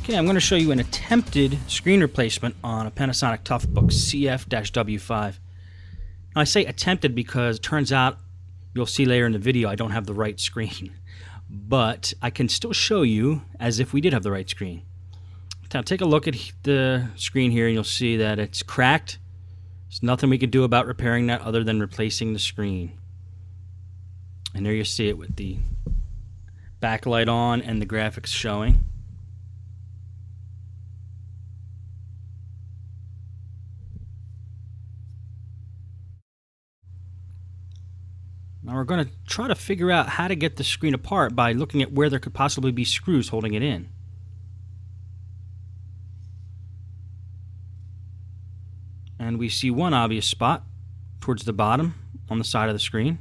Okay, I'm going to show you an attempted screen replacement on a Panasonic ToughBook CF-W5. Now, I say attempted because it turns out, you'll see later in the video, I don't have the right screen. But I can still show you as if we did have the right screen. Now take a look at the screen here and you'll see that it's cracked. There's nothing we can do about repairing that other than replacing the screen. And there you see it with the backlight on and the graphics showing. Now we're going to try to figure out how to get the screen apart by looking at where there could possibly be screws holding it in. And we see one obvious spot towards the bottom on the side of the screen.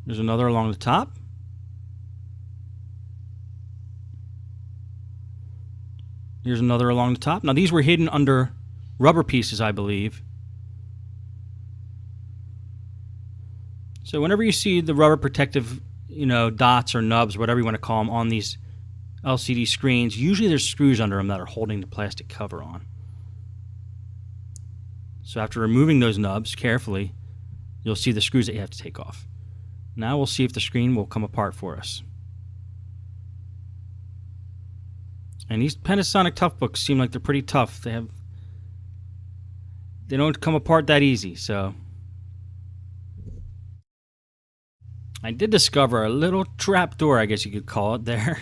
There's another along the top. Here's another along the top. Now these were hidden under rubber pieces, I believe. So whenever you see the rubber protective, dots or nubs, whatever you want to call them, on these LCD screens, usually there's screws under them that are holding the plastic cover on. So after removing those nubs carefully, you'll see the screws that you have to take off. Now we'll see if the screen will come apart for us. And these Panasonic ToughBooks seem like they're pretty tough. They don't come apart that easy, so I did discover a little trap door, I guess you could call it there.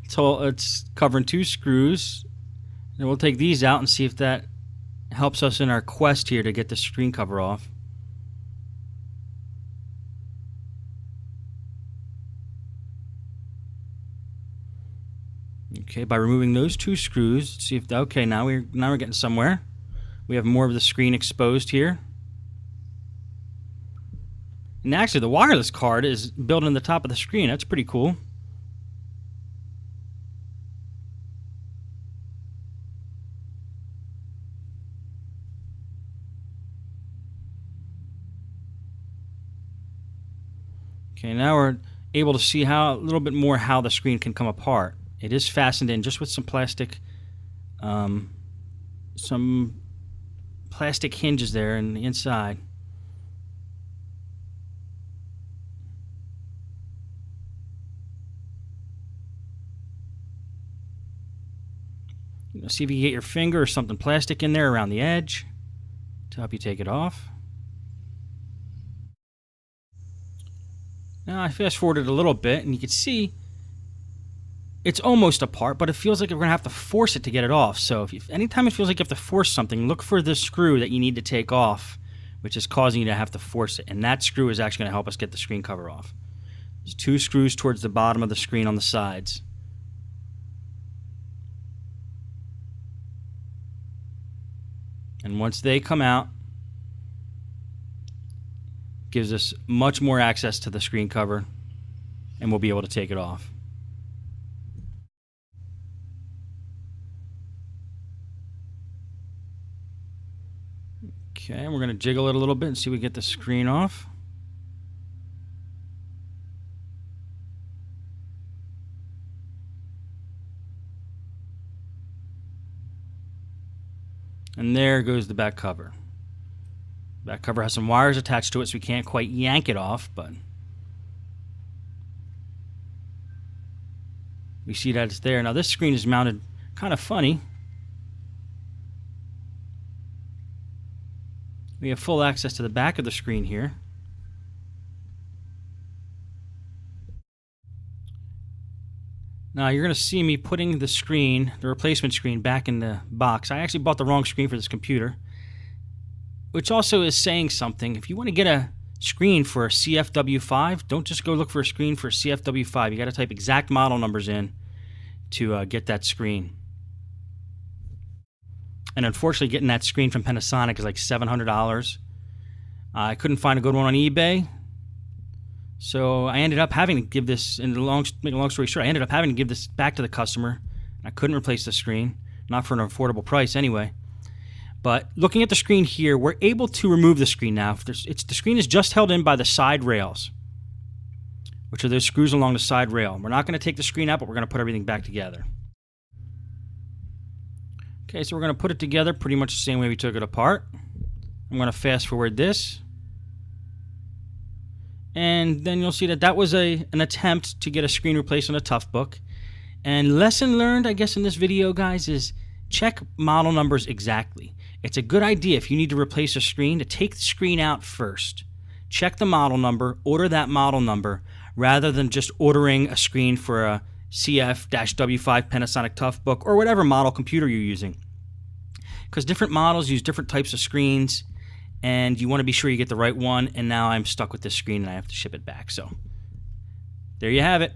It's covering two screws. And we'll take these out and see if that helps us in our quest here to get the screen cover off. Okay, by removing those two screws, see if okay, now we're getting somewhere. We have more of the screen exposed here. And actually the wireless card is built in the top of the screen. That's pretty cool. Okay, now we're able to see a little bit more how the screen can come apart. It is fastened in just with some plastic hinges there in the inside. See if you can get your finger or something plastic in there around the edge to help you take it off. Now I fast forwarded a little bit and you can see it's almost apart, but it feels like we're going to have to force it to get it off. So anytime it feels like you have to force something, look for the screw that you need to take off, which is causing you to have to force it. And that screw is actually going to help us get the screen cover off. There's two screws towards the bottom of the screen on the sides. And once they come out, gives us much more access to the screen cover, and we'll be able to take it off. Okay, and we're going to jiggle it a little bit and see if we get the screen off. And there goes the back cover. Back cover has some wires attached to it, so we can't quite yank it off, but we see that it's there. Now this screen is mounted kind of funny. We have full access to the back of the screen here. Now you're going to see me putting the replacement screen, back in the box. I actually bought the wrong screen for this computer, which also is saying something. If you want to get a screen for a CF-W5, don't just go look for a screen for a CF-W5. You got to type exact model numbers in to get that screen. And unfortunately, getting that screen from Panasonic is like $700. I couldn't find a good one on eBay, so I ended up having to give this. And make a long story short, I ended up having to give this back to the customer. I couldn't replace the screen, not for an affordable price anyway. But looking at the screen here, we're able to remove the screen now. The screen is just held in by the side rails, which are those screws along the side rail. We're not going to take the screen out, but we're going to put everything back together. Okay, so we're going to put it together pretty much the same way we took it apart. I'm going to fast forward this. And then you'll see that that was an attempt to get a screen replaced on a Toughbook. And lesson learned, I guess, in this video, guys, is check model numbers exactly. It's a good idea if you need to replace a screen to take the screen out first. Check the model number, order that model number, rather than just ordering a screen for a CF-W5 Panasonic Toughbook or whatever model computer you're using. Because different models use different types of screens, and you want to be sure you get the right one, and now I'm stuck with this screen and I have to ship it back. So there you have it.